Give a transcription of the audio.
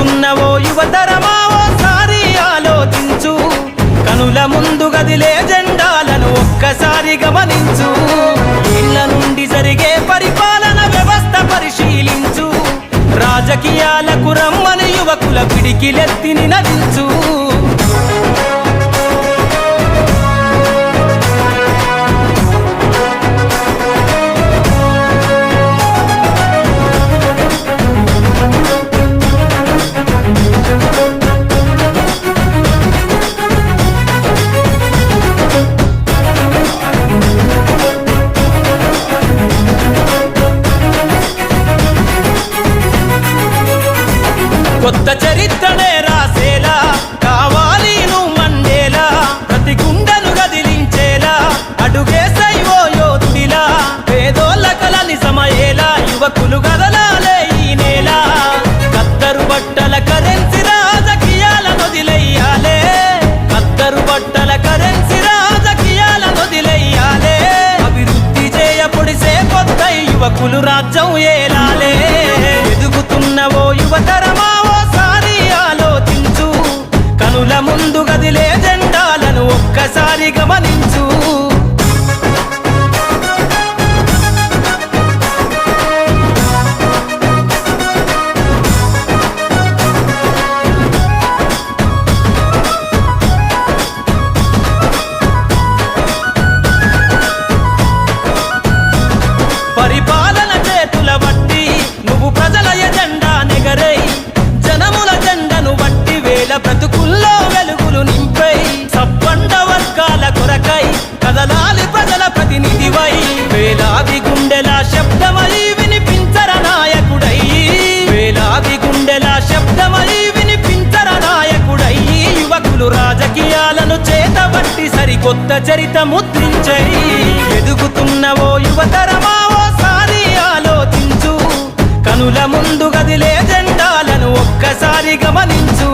ఎదుగుతున్నవో యువతరమా ఓసారి ఆలోచించు, కనుల ముందు గదిలే జెండాలను ఒక్కసారి గమనించు. ఇళ్ళ నుండి జరిగే పరిపాలన వ్యవస్థ పరిశీలించు, రాజకీయాలకు రమ్మని యువకుల పిడికిలెత్తి నినదించు. కొత్త చరిత్రనే రాసేలా కావాలి నువ్వు మండేలా, ప్రతి గుండెను గదిలించేలా అడుగేసై ఓ యోధుడిలా. పేదోళ్ళ కల నిజమయ్యేలా యువకులు గదలాలే ఈ నేల. కద్దరు బట్టల కరెన్సీ రాజకీయాలను వదిలెయ్యాలే, కద్దరు బట్టల కరెన్సీ రాజకీయాలను వదిలెయ్యాలే. అభివృద్ధి చేయబొడిసే కొత్త యువకులు రాజ్యం ఏలాలే. ఎదుగుతున్నవో యువతరమా కనుల ముందు గదిలే జెండాలను ఒక్కసారి గమనించు. పరిపాలన చేతుల బట్టి నువ్వు ప్రజల ఎజెండా నెగరై, జనముల జెండను బట్టి వేల బ్రతుకుల్లో వెలుగులు నింపై, సబ్బండ వర్గాల కొరకై కదలాలి ప్రజల ప్రతినిధివై. వేలాది గుండెల శబ్దమై వినిపించర నాయకుడై, వేలాది గుండెల శబ్దమై వినిపించర నాయకుడై. యువకులు రాజకీయాలను చేతబట్టి సరికొత్త చరిత ముద్రించై. ఎదుగుతున్నవో యువతరమా ఓసారి ఆలోచించు, కనుల ముందు గదిలే జెండాలను ఒక్కసారి గమనించు.